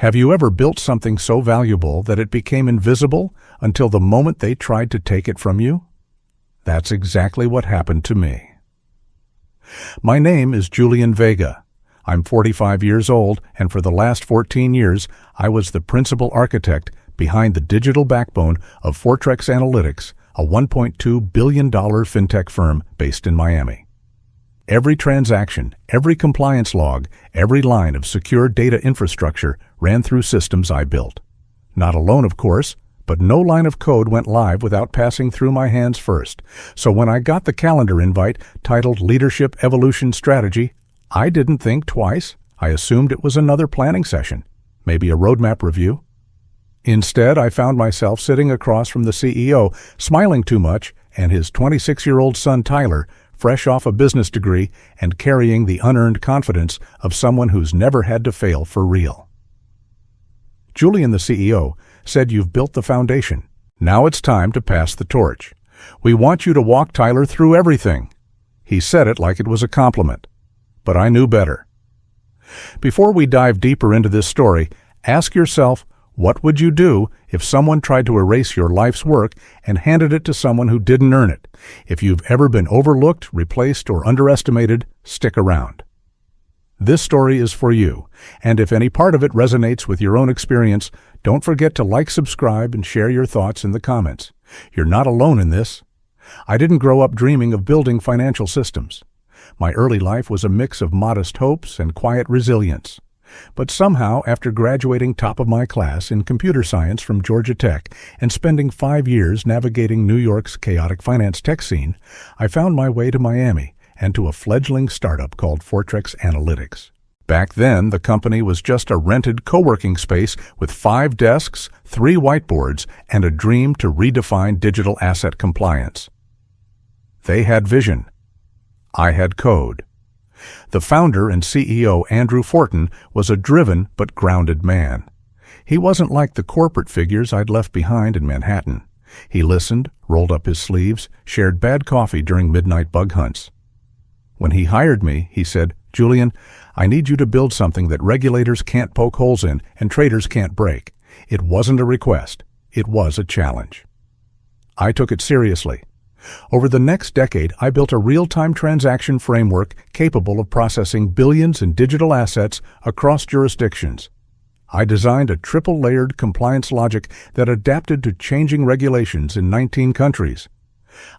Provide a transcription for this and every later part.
Have you ever built something so valuable that it became invisible until the moment they tried to take it from you? That's exactly what happened to me. My name is Julian Vega. I'm 45 years old, and for the last 14 years, I was the principal architect behind the digital backbone of Fortrex Analytics, a $1.2 billion fintech firm based in Miami. Every transaction, every compliance log, every line of secure data infrastructure ran through systems I built. Not alone, of course, but no line of code went live without passing through my hands first. So when I got the calendar invite titled Leadership Evolution Strategy, I didn't think twice. I assumed it was another planning session, maybe a roadmap review. Instead, I found myself sitting across from the CEO, smiling too much, and his 26-year-old son Tyler, fresh off a business degree and carrying the unearned confidence of someone who's never had to fail for real. Julian, the CEO, said, "You've built the foundation. Now it's time to pass the torch. We want you to walk Tyler through everything." He said it like it was a compliment, but I knew better. Before we dive deeper into this story, ask yourself, what would you do if someone tried to erase your life's work and handed it to someone who didn't earn it? If you've ever been overlooked, replaced, or underestimated, stick around. This story is for you, and if any part of it resonates with your own experience, don't forget to like, subscribe, and share your thoughts in the comments. You're not alone in this. I didn't grow up dreaming of building financial systems. My early life was a mix of modest hopes and quiet resilience. But somehow, after graduating top of my class in computer science from Georgia Tech and spending 5 years navigating New York's chaotic finance tech scene, I found my way to Miami and to a fledgling startup called Fortrex Analytics. Back then, the company was just a rented co-working space with 5 desks, 3 whiteboards, and a dream to redefine digital asset compliance. They had vision. I had code. The founder and CEO, Andrew Fortin, was a driven but grounded man. He wasn't like the corporate figures I'd left behind in Manhattan. He listened, rolled up his sleeves, shared bad coffee during midnight bug hunts. When he hired me, he said, "Julian, I need you to build something that regulators can't poke holes in and traders can't break." It wasn't a request. It was a challenge. I took it seriously. Over the next decade, I built a real-time transaction framework capable of processing billions in digital assets across jurisdictions. I designed a triple-layered compliance logic that adapted to changing regulations in 19 countries.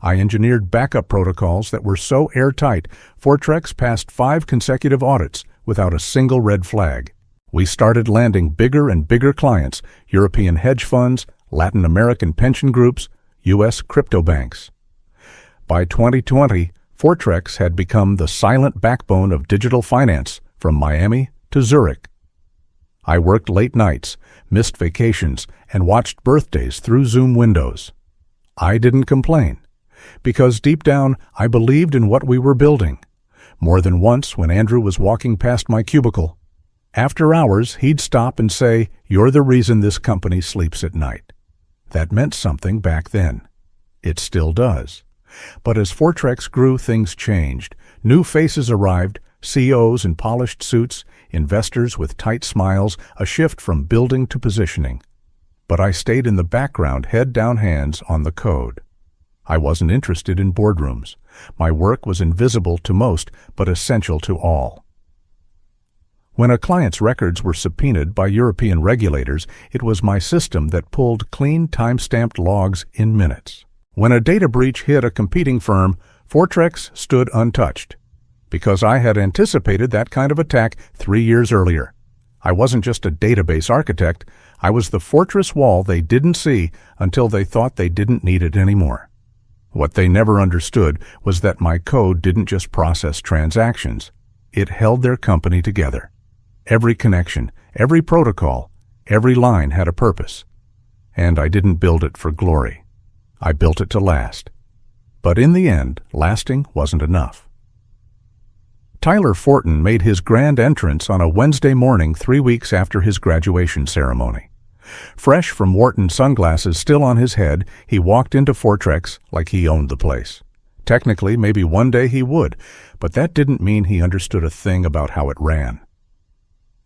I engineered backup protocols that were so airtight, Fortrex passed 5 consecutive audits without a single red flag. We started landing bigger and bigger clients, European hedge funds, Latin American pension groups, U.S. crypto banks. By 2020, Fortrex had become the silent backbone of digital finance from Miami to Zurich. I worked late nights, missed vacations, and watched birthdays through Zoom windows. I didn't complain, because deep down I believed in what we were building. More than once, when Andrew was walking past my cubicle, after hours he'd stop and say, "You're the reason this company sleeps at night." That meant something back then. It still does. But as Fortrex grew, things changed. New faces arrived, CEOs in polished suits, investors with tight smiles, a shift from building to positioning. But I stayed in the background, head down, hands on the code. I wasn't interested in boardrooms. My work was invisible to most, but essential to all. When a client's records were subpoenaed by European regulators, it was my system that pulled clean, time-stamped logs in minutes. When a data breach hit a competing firm, Fortrex stood untouched, because I had anticipated that kind of attack 3 years earlier. I wasn't just a database architect, I was the fortress wall they didn't see until they thought they didn't need it anymore. What they never understood was that my code didn't just process transactions, it held their company together. Every connection, every protocol, every line had a purpose. And I didn't build it for glory. I built it to last. But in the end, lasting wasn't enough. Tyler Fortin made his grand entrance on a Wednesday morning 3 weeks after his graduation ceremony. Fresh from Wharton sunglasses still on his head, he walked into Fortrex like he owned the place. Technically, maybe one day he would, but that didn't mean he understood a thing about how it ran.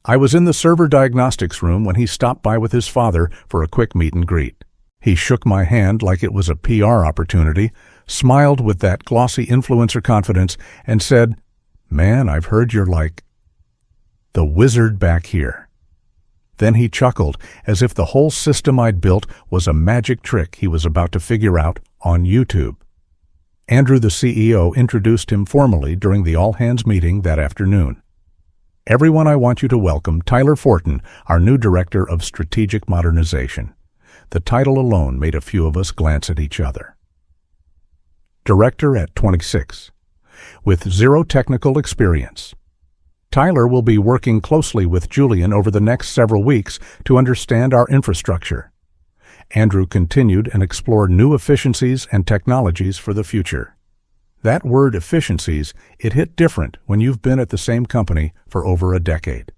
I was in the server diagnostics room when he stopped by with his father for a quick meet and greet. He shook my hand like it was a PR opportunity, smiled with that glossy influencer confidence, and said, "Man, I've heard you're like the wizard back here." Then he chuckled, as if the whole system I'd built was a magic trick he was about to figure out on YouTube. Andrew, the CEO, introduced him formally during the all-hands meeting that afternoon. "Everyone, I want you to welcome Tyler Fortin, our new Director of Strategic Modernization." The title alone made a few of us glance at each other. Director at 26. With zero technical experience. Tyler will be working closely with Julian over the next several weeks to understand our infrastructure. Andrew continued and explored new efficiencies and technologies for the future. That word efficiencies, it hit different when you've been at the same company for over a decade.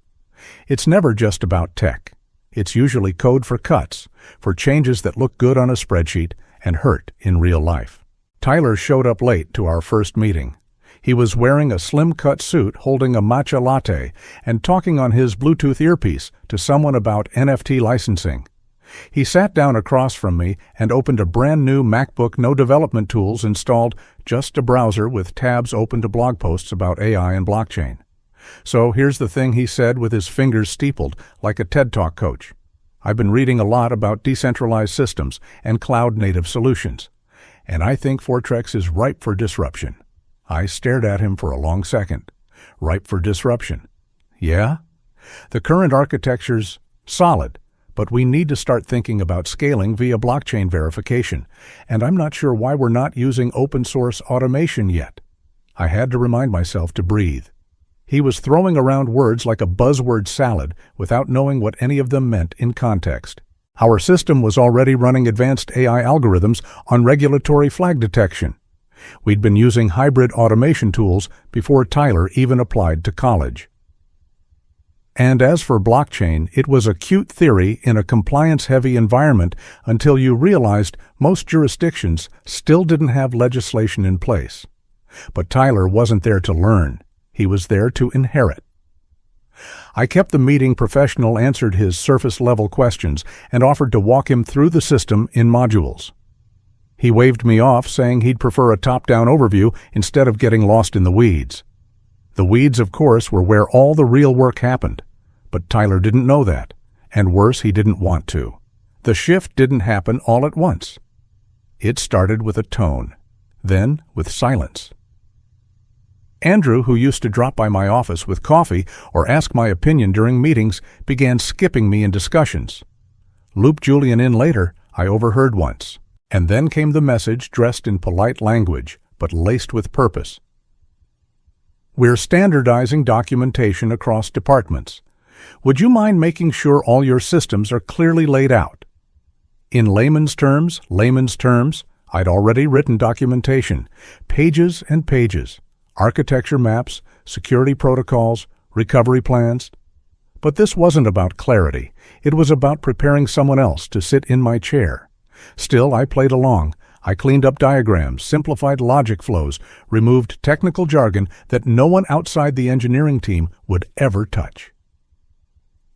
It's never just about tech. It's usually code for cuts, for changes that look good on a spreadsheet and hurt in real life. Tyler showed up late to our first meeting. He was wearing a slim-cut suit holding a matcha latte and talking on his Bluetooth earpiece to someone about NFT licensing. He sat down across from me and opened a brand-new MacBook, no development tools installed, just a browser with tabs open to blog posts about AI and blockchain. "So here's the thing," he said with his fingers steepled like a TED Talk coach. "I've been reading a lot about decentralized systems and cloud-native solutions, and I think Fortrex is ripe for disruption." I stared at him for a long second. Ripe for disruption? Yeah? The current architecture's solid, but we need to start thinking about scaling via blockchain verification, and I'm not sure why we're not using open-source automation yet. I had to remind myself to breathe. He was throwing around words like a buzzword salad without knowing what any of them meant in context. Our system was already running advanced AI algorithms on regulatory flag detection. We'd been using hybrid automation tools before Tyler even applied to college. And as for blockchain, it was a cute theory in a compliance-heavy environment until you realized most jurisdictions still didn't have legislation in place. But Tyler wasn't there to learn. He was there to inherit. I kept the meeting professional, answered his surface-level questions, and offered to walk him through the system in modules. He waved me off, saying he'd prefer a top-down overview instead of getting lost in the weeds. The weeds, of course, were where all the real work happened. But Tyler didn't know that, and worse, he didn't want to. The shift didn't happen all at once. It started with a tone, then with silence. Andrew, who used to drop by my office with coffee or ask my opinion during meetings, began skipping me in discussions. Loop Julian in later, I overheard once. And then came the message dressed in polite language, but laced with purpose. "We're standardizing documentation across departments. Would you mind making sure all your systems are clearly laid out?" In layman's terms, I'd already written documentation, pages and pages, architecture maps, security protocols, recovery plans. But this wasn't about clarity. It was about preparing someone else to sit in my chair. Still, I played along. I cleaned up diagrams, simplified logic flows, removed technical jargon that no one outside the engineering team would ever touch.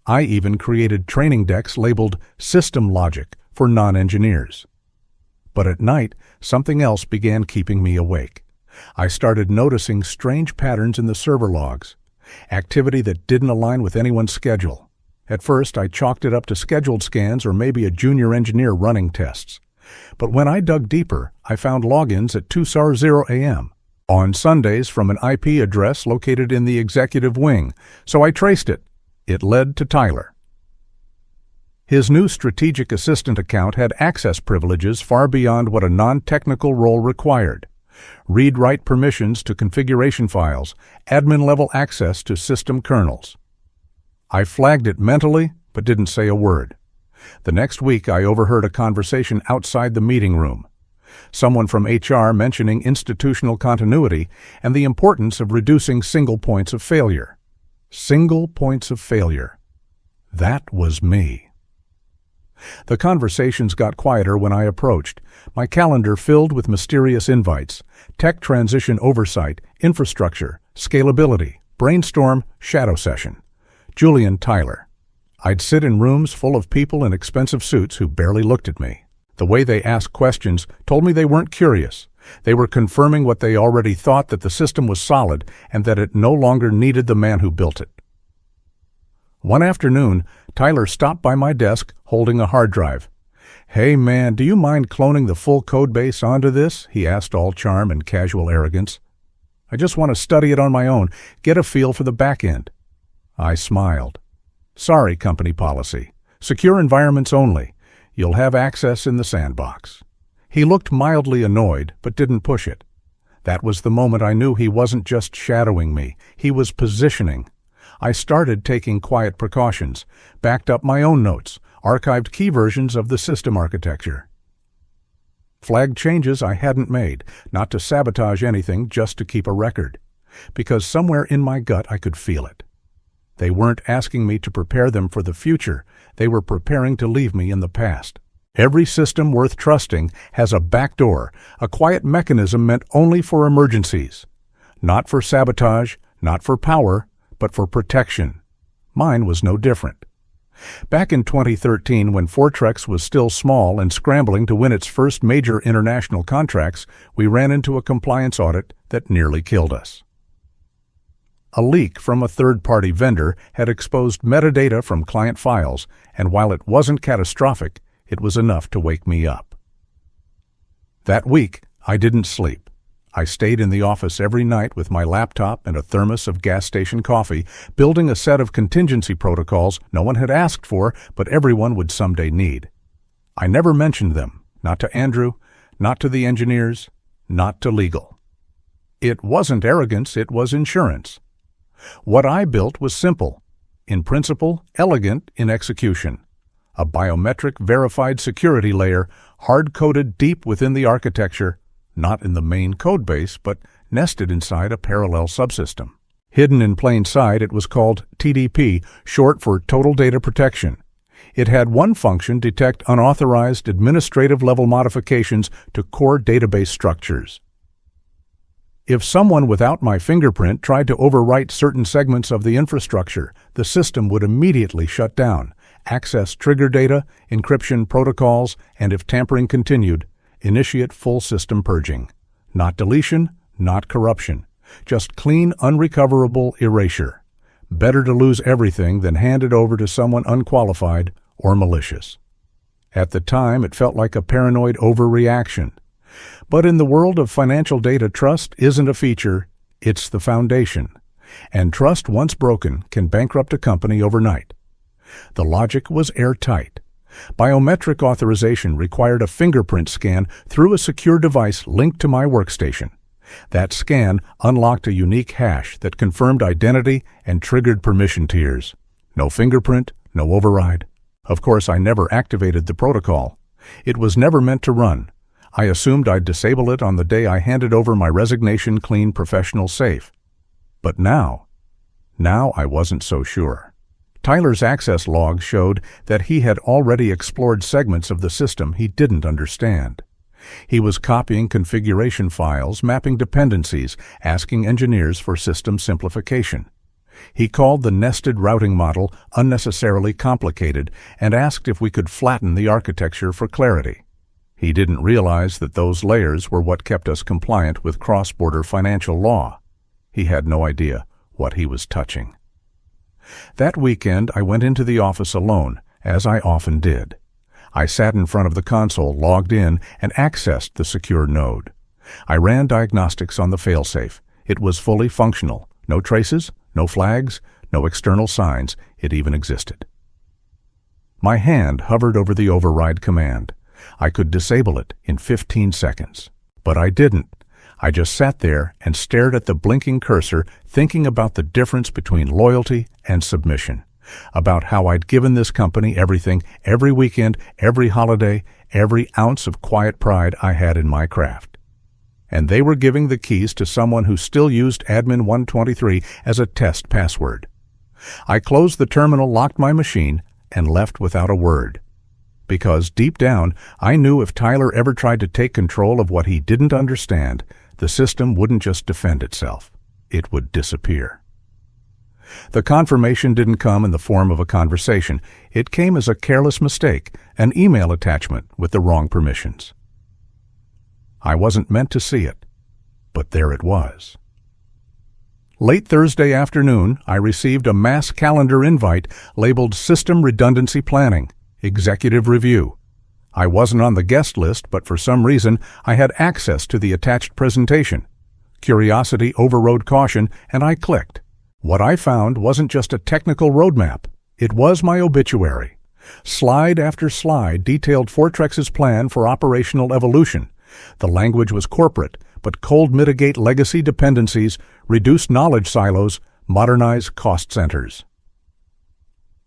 I even created training decks labeled System Logic for non-engineers. But at night, something else began keeping me awake. I started noticing strange patterns in the server logs, activity that didn't align with anyone's schedule. At first, I chalked it up to scheduled scans or maybe a junior engineer running tests. But when I dug deeper, I found logins at 2:00 a.m. on Sundays from an IP address located in the executive wing, so I traced it. It led to Tyler. His new strategic assistant account had access privileges far beyond what a non-technical role required. Read-write permissions to configuration files, admin-level access to system kernels. I flagged it mentally, but didn't say a word. The next week, I overheard a conversation outside the meeting room. Someone from HR mentioning institutional continuity and the importance of reducing single points of failure. Single points of failure. That was me. The conversations got quieter when I approached, my calendar filled with mysterious invites, tech transition oversight, infrastructure, scalability, brainstorm, shadow session. Julian Tyler. I'd sit in rooms full of people in expensive suits who barely looked at me. The way they asked questions told me they weren't curious. They were confirming what they already thought, that the system was solid and that it no longer needed the man who built it. One afternoon, Tyler stopped by my desk holding a hard drive. "Hey man, do you mind cloning the full code base onto this?" he asked, all charm and casual arrogance. "I just want to study it on my own, get a feel for the back end." I smiled. "Sorry, company policy. Secure environments only. You'll have access in the sandbox." He looked mildly annoyed, but didn't push it. That was the moment I knew he wasn't just shadowing me, he was positioning. I started taking quiet precautions, backed up my own notes, archived key versions of the system architecture. Flagged changes I hadn't made, not to sabotage anything, just to keep a record. Because somewhere in my gut I could feel it. They weren't asking me to prepare them for the future, they were preparing to leave me in the past. Every system worth trusting has a back door, a quiet mechanism meant only for emergencies. Not for sabotage, not for power, but for protection. Mine was no different. Back in 2013, when Fortrex was still small and scrambling to win its first major international contracts, we ran into a compliance audit that nearly killed us. A leak from a third-party vendor had exposed metadata from client files, and while it wasn't catastrophic, it was enough to wake me up. That week, I didn't sleep. I stayed in the office every night with my laptop and a thermos of gas station coffee, building a set of contingency protocols no one had asked for, but everyone would someday need. I never mentioned them, not to Andrew, not to the engineers, not to legal. It wasn't arrogance, it was insurance. What I built was simple, in principle, elegant in execution. A biometric verified security layer, hard-coded deep within the architecture, not in the main codebase, but nested inside a parallel subsystem. Hidden in plain sight, it was called TDP, short for Total Data Protection. It had one function: detect unauthorized administrative-level modifications to core database structures. If someone without my fingerprint tried to overwrite certain segments of the infrastructure, the system would immediately shut down, access trigger data, encryption protocols, and if tampering continued, initiate full system purging. Not deletion, not corruption. Just clean, unrecoverable erasure. Better to lose everything than hand it over to someone unqualified or malicious. At the time, it felt like a paranoid overreaction. But in the world of financial data, trust isn't a feature, it's the foundation. And trust, once broken, can bankrupt a company overnight. The logic was airtight. Biometric authorization required a fingerprint scan through a secure device linked to my workstation. That scan unlocked a unique hash that confirmed identity and triggered permission tiers. No fingerprint, no override. Of course, I never activated the protocol. It was never meant to run. I assumed I'd disable it on the day I handed over my resignation clean professional safe. But now I wasn't so sure. Tyler's access log showed that he had already explored segments of the system he didn't understand. He was copying configuration files, mapping dependencies, asking engineers for system simplification. He called the nested routing model unnecessarily complicated and asked if we could flatten the architecture for clarity. He didn't realize that those layers were what kept us compliant with cross-border financial law. He had no idea what he was touching. That weekend, I went into the office alone, as I often did. I sat in front of the console, logged in, and accessed the secure node. I ran diagnostics on the failsafe. It was fully functional. No traces, no flags, no external signs it even existed. My hand hovered over the override command. I could disable it in 15 seconds. But I didn't. I just sat there and stared at the blinking cursor, thinking about the difference between loyalty and submission, about how I'd given this company everything, every weekend, every holiday, every ounce of quiet pride I had in my craft. And they were giving the keys to someone who still used admin 123 as a test password. I closed the terminal, locked my machine, and left without a word. Because deep down, I knew if Tyler ever tried to take control of what he didn't understand, the system wouldn't just defend itself. It would disappear. The confirmation didn't come in the form of a conversation. It came as a careless mistake, an email attachment with the wrong permissions. I wasn't meant to see it, but there it was. Late Thursday afternoon, I received a mass calendar invite labeled System Redundancy Planning, Executive Review. I wasn't on the guest list, but for some reason, I had access to the attached presentation. Curiosity overrode caution, and I clicked. What I found wasn't just a technical roadmap. It was my obituary. Slide after slide detailed Fortrex's plan for operational evolution. The language was corporate, but cold mitigate legacy dependencies, reduce knowledge silos, modernize cost centers.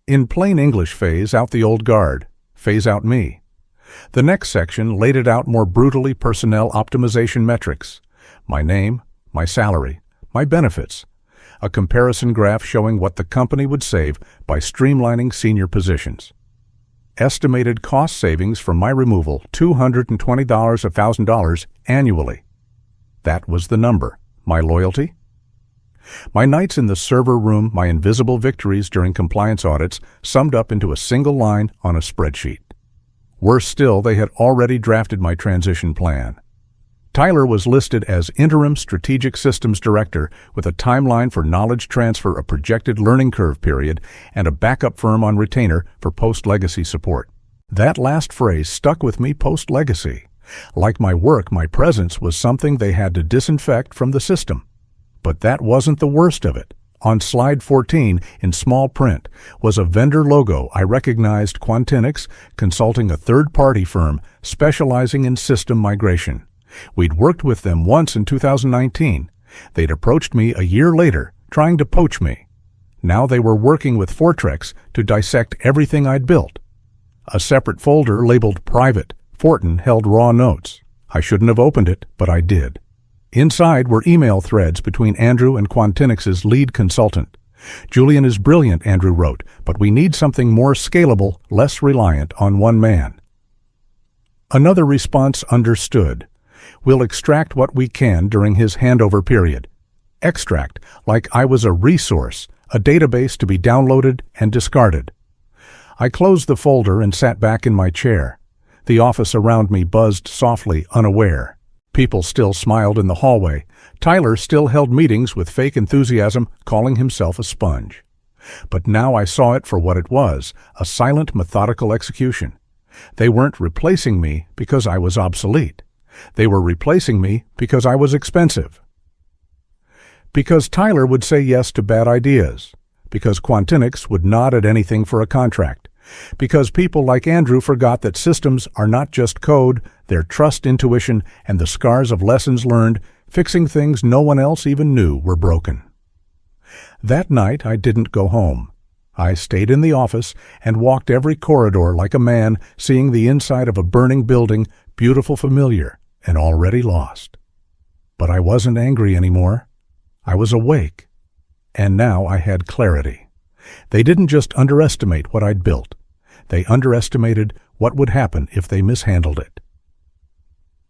In plain English, phase out the old guard, phase out me. The next section laid it out more brutally: personnel optimization metrics. My name, my salary, my benefits. A comparison graph showing what the company would save by streamlining senior positions. Estimated cost savings from my removal, $220 $1,000 annually. That was the number. My loyalty? My nights in the server room, my invisible victories during compliance audits, summed up into a single line on a spreadsheet. Worse still, they had already drafted my transition plan. Tyler was listed as Interim Strategic Systems Director with a timeline for knowledge transfer, a projected learning curve period, and a backup firm on retainer for post-legacy support. That last phrase stuck with me post-legacy. Like my work, my presence was something they had to disinfect from the system. But that wasn't the worst of it. On slide 14, in small print, was a vendor logo. I recognized Quantinix, consulting a third-party firm specializing in system migration. We'd worked with them once in 2019. They'd approached me a year later, trying to poach me. Now they were working with Fortrex to dissect everything I'd built. A separate folder labeled Private, Fortin held raw notes. I shouldn't have opened it, but I did. Inside were email threads between Andrew and Quantinix's lead consultant. Julian is brilliant, Andrew wrote, but we need something more scalable, less reliant on one man. Another response: understood. We'll extract what we can during his handover period. Extract, like I was a resource, a database to be downloaded and discarded. I closed the folder and sat back in my chair. The office around me buzzed softly, unaware. People still smiled in the hallway. Tyler still held meetings with fake enthusiasm, calling himself a sponge. But now I saw it for what it was, a silent, methodical execution. They weren't replacing me because I was obsolete. They were replacing me because I was expensive. Because Tyler would say yes to bad ideas. Because Quantinix would nod at anything for a contract. Because people like Andrew forgot that systems are not just code, they're trust, intuition, and the scars of lessons learned, fixing things no one else even knew were broken. That night I didn't go home. I stayed in the office and walked every corridor like a man seeing the inside of a burning building, beautiful, familiar, and already lost. But I wasn't angry anymore. I was awake. And now I had clarity. They didn't just underestimate what I'd built. They underestimated what would happen if they mishandled it.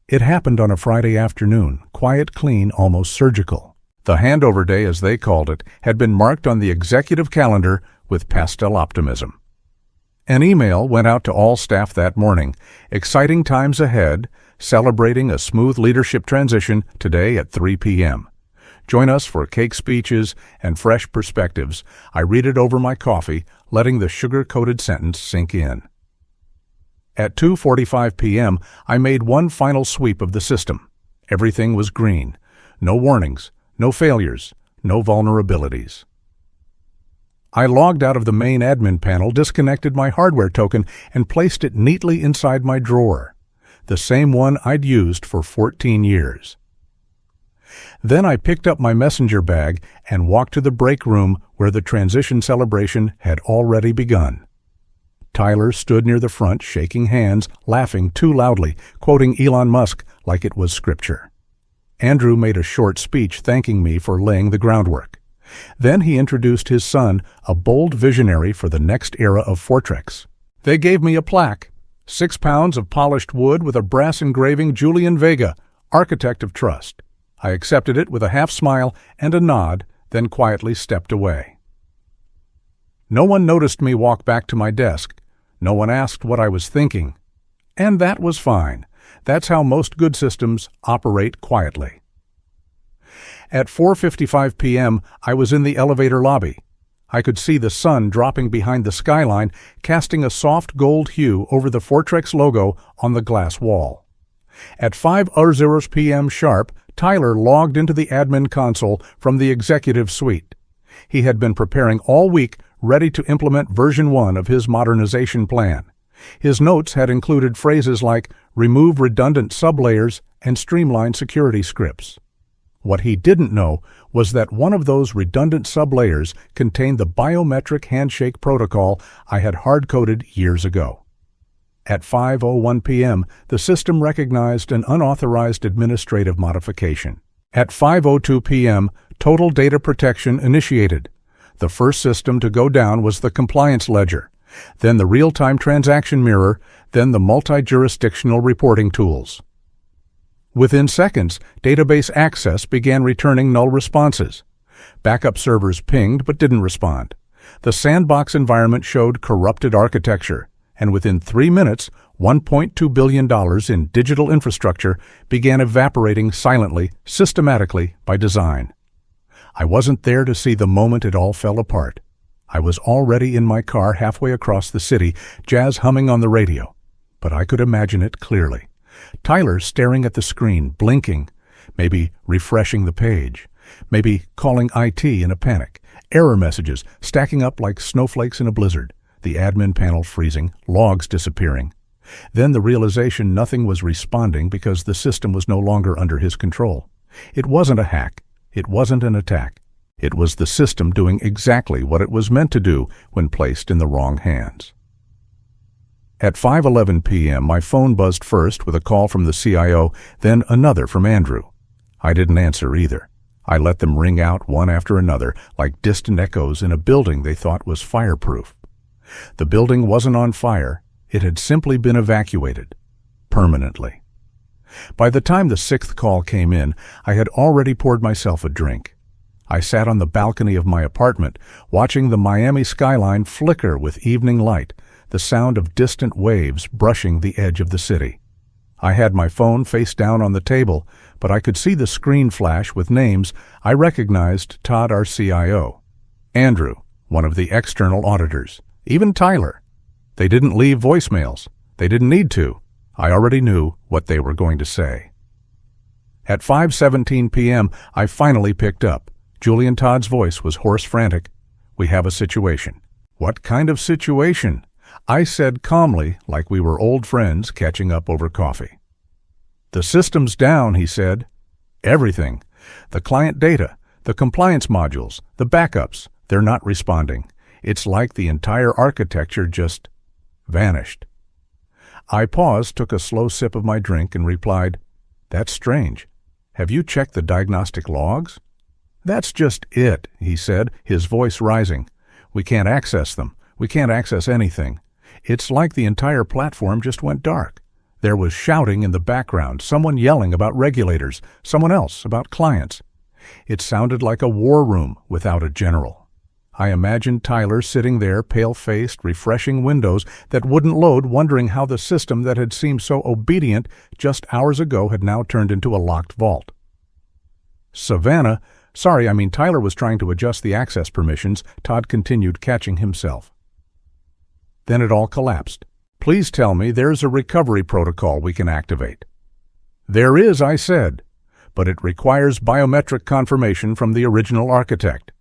It happened on a Friday afternoon, quiet, clean, almost surgical. The handover day, as they called it, had been marked on the executive calendar with pastel optimism. An email went out to all staff that morning. Exciting times ahead, celebrating a smooth leadership transition today at 3 p.m. Join us for cake speeches and fresh perspectives. I read it over my coffee, letting the sugar-coated sentence sink in. At 2:45 p.m., I made one final sweep of the system. Everything was green. No warnings, no failures, no vulnerabilities. I logged out of the main admin panel, disconnected my hardware token, and placed it neatly inside my drawer, the same one I'd used for 14 years. Then I picked up my messenger bag and walked to the break room where the transition celebration had already begun. Tyler stood near the front, shaking hands, laughing too loudly, quoting Elon Musk like it was scripture. Andrew made a short speech thanking me for laying the groundwork. Then he introduced his son, a bold visionary for the next era of Fortrex. They gave me a plaque, 6 pounds of polished wood with a brass engraving, Julian Vega, Architect of Trust. I accepted it with a half smile and a nod, then quietly stepped away. No one noticed me walk back to my desk. No one asked what I was thinking. And that was fine. That's how most good systems operate quietly. At 4:55 p.m., I was in the elevator lobby. I could see the sun dropping behind the skyline, casting a soft gold hue over the Fortrex logo on the glass wall. At 5:00 p.m. sharp, Tyler logged into the admin console from the executive suite. He had been preparing all week, ready to implement version 1 of his modernization plan. His notes had included phrases like remove redundant sublayers and streamline security scripts. What he didn't know was that one of those redundant sublayers contained the biometric handshake protocol I had hard-coded years ago. At 5:01 p.m., the system recognized an unauthorized administrative modification. At 5:02 p.m., total data protection initiated. The first system to go down was the compliance ledger, then the real-time transaction mirror, then the multi-jurisdictional reporting tools. Within seconds, database access began returning null responses. Backup servers pinged but didn't respond. The sandbox environment showed corrupted architecture, and within 3 minutes, $1.2 billion in digital infrastructure began evaporating silently, systematically, by design. I wasn't there to see the moment it all fell apart. I was already in my car halfway across the city, jazz humming on the radio. But I could imagine it clearly. Tyler staring at the screen, blinking, maybe refreshing the page, maybe calling IT in a panic, error messages stacking up like snowflakes in a blizzard, the admin panel freezing, logs disappearing. Then the realization nothing was responding because the system was no longer under his control. It wasn't a hack. It wasn't an attack. It was the system doing exactly what it was meant to do when placed in the wrong hands. At 5:11 p.m., my phone buzzed first with a call from the CIO, then another from Andrew. I didn't answer either. I let them ring out one after another, like distant echoes in a building they thought was fireproof. The building wasn't on fire. It had simply been evacuated. Permanently. By the time the 6th call came in, I had already poured myself a drink. I sat on the balcony of my apartment, watching the Miami skyline flicker with evening light, the sound of distant waves brushing the edge of the city. I had my phone face down on the table, but I could see the screen flash with names. I recognized Todd, our CIO. Andrew, one of the external auditors. Even Tyler. They didn't leave voicemails. They didn't need to. I already knew what they were going to say. At 5:17 p.m., I finally picked up. Julian Todd's voice was hoarse, frantic. We have a situation. What kind of situation? I said calmly, like we were old friends catching up over coffee. The system's down, he said. Everything. The client data, the compliance modules, the backups, they're not responding. It's like the entire architecture just vanished. I paused, took a slow sip of my drink, and replied, That's strange. Have you checked the diagnostic logs? That's just it, he said, his voice rising. We can't access them. We can't access anything. It's like the entire platform just went dark. There was shouting in the background, someone yelling about regulators, someone else about clients. It sounded like a war room without a general. I imagined Tyler sitting there, pale-faced, refreshing windows that wouldn't load, wondering how the system that had seemed so obedient just hours ago had now turned into a locked vault. Tyler was trying to adjust the access permissions. Todd continued, catching himself. Then it all collapsed. Please tell me there's a recovery protocol we can activate. There is, I said, but it requires biometric confirmation from the original architect.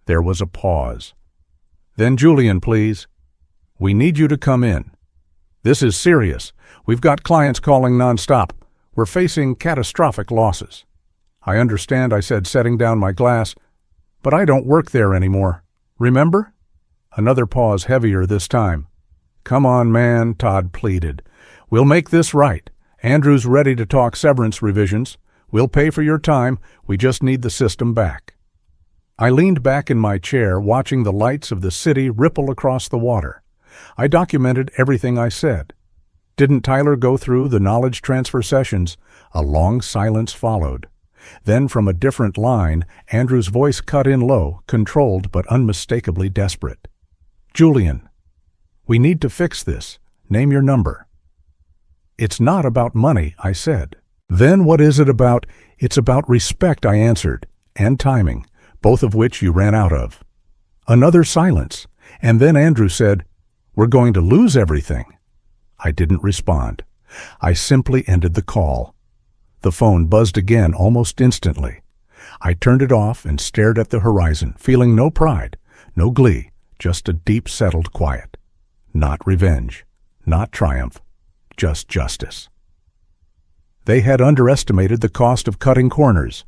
There was a pause. Then Julian, please. We need you to come in. This is serious. We've got clients calling nonstop. We're facing catastrophic losses. I understand, I said, setting down my glass, but I don't work there anymore. Remember? Another pause, heavier this time. Come on, man, Todd pleaded. We'll make this right. Andrew's ready to talk severance revisions. We'll pay for your time. We just need the system back. I leaned back in my chair, watching the lights of the city ripple across the water. I documented everything I said. Didn't Tyler go through the knowledge transfer sessions? A long silence followed. Then from a different line, Andrew's voice cut in low, controlled but unmistakably desperate. "Julian, we need to fix this. Name your number." "It's not about money," I said. "Then what is it about?" "It's about respect," I answered, "and timing, both of which you ran out of." Another silence, and then Andrew said, "We're going to lose everything." I didn't respond. I simply ended the call. The phone buzzed again almost instantly. I turned it off and stared at the horizon, feeling no pride, no glee, just a deep settled quiet. Not revenge, not triumph, just justice. They had underestimated the cost of cutting corners.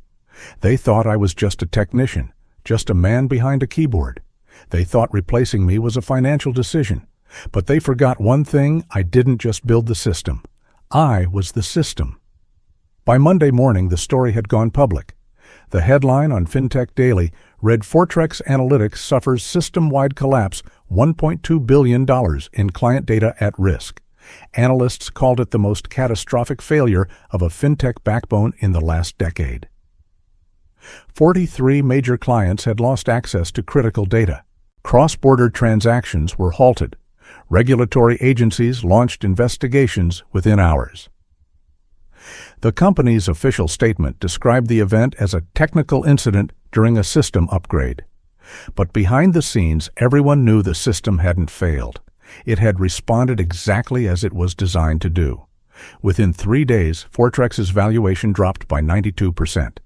They thought I was just a technician, just a man behind a keyboard. They thought replacing me was a financial decision. But they forgot one thing: I didn't just build the system. I was the system. By Monday morning, the story had gone public. The headline on FinTech Daily read, "Fortrex Analytics suffers system-wide collapse, $1.2 billion in client data at risk." Analysts called it the most catastrophic failure of a FinTech backbone in the last decade. 43 major clients had lost access to critical data. Cross-border transactions were halted. Regulatory agencies launched investigations within hours. The company's official statement described the event as a technical incident during a system upgrade. But behind the scenes, everyone knew the system hadn't failed. It had responded exactly as it was designed to do. Within 3 days, Fortrex's valuation dropped by 92%.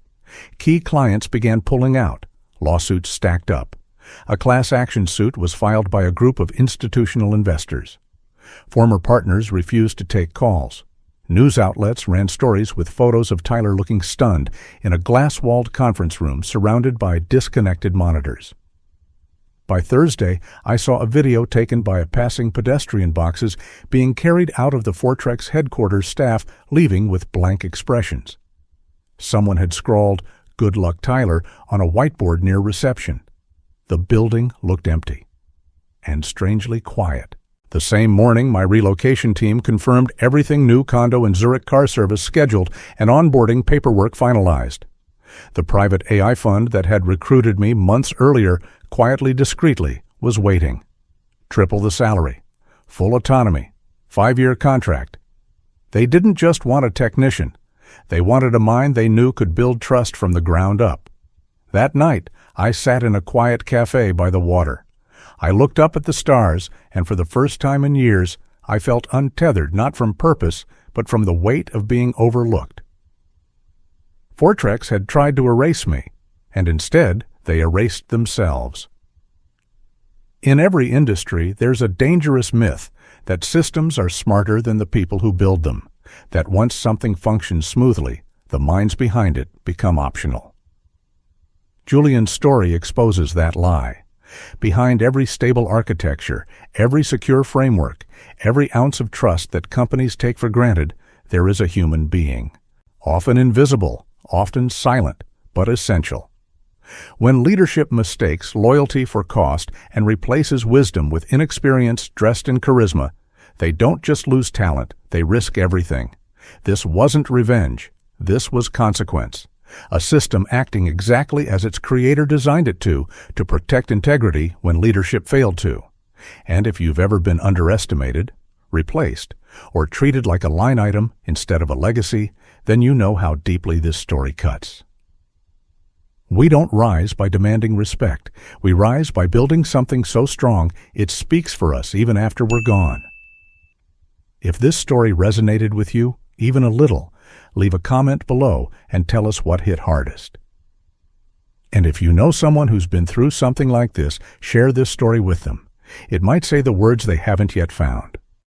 Key clients began pulling out. Lawsuits stacked up. A class action suit was filed by a group of institutional investors. Former partners refused to take calls. News outlets ran stories with photos of Tyler looking stunned in a glass-walled conference room surrounded by disconnected monitors. By Thursday, I saw a video taken by a passing pedestrian boxes being carried out of the Fortrex headquarters staff leaving with blank expressions. Someone had scrawled, "Good luck, Tyler," on a whiteboard near reception. The building looked empty and strangely quiet. The same morning, my relocation team confirmed everything: new condo and Zurich car service scheduled and onboarding paperwork finalized. The private AI fund that had recruited me months earlier, quietly, discreetly, was waiting. Triple the salary, full autonomy, 5-year contract. They didn't just want a technician. They wanted a mind they knew could build trust from the ground up. That night, I sat in a quiet cafe by the water. I looked up at the stars, and for the first time in years, I felt untethered, not from purpose, but from the weight of being overlooked. Fortrex had tried to erase me, and instead, they erased themselves. In every industry, there's a dangerous myth that systems are smarter than the people who build them, that once something functions smoothly, the minds behind it become optional. Julian's story exposes that lie. Behind every stable architecture, every secure framework, every ounce of trust that companies take for granted, there is a human being. Often invisible, often silent, but essential. When leadership mistakes loyalty for cost and replaces wisdom with inexperience dressed in charisma, they don't just lose talent, they risk everything. This wasn't revenge. This was consequence. A system acting exactly as its creator designed it to protect integrity when leadership failed to. And if you've ever been underestimated, replaced, or treated like a line item instead of a legacy, then you know how deeply this story cuts. We don't rise by demanding respect. We rise by building something so strong it speaks for us even after we're gone. If this story resonated with you, even a little, leave a comment below and tell us what hit hardest. And if you know someone who's been through something like this, share this story with them. It might say the words they haven't yet found.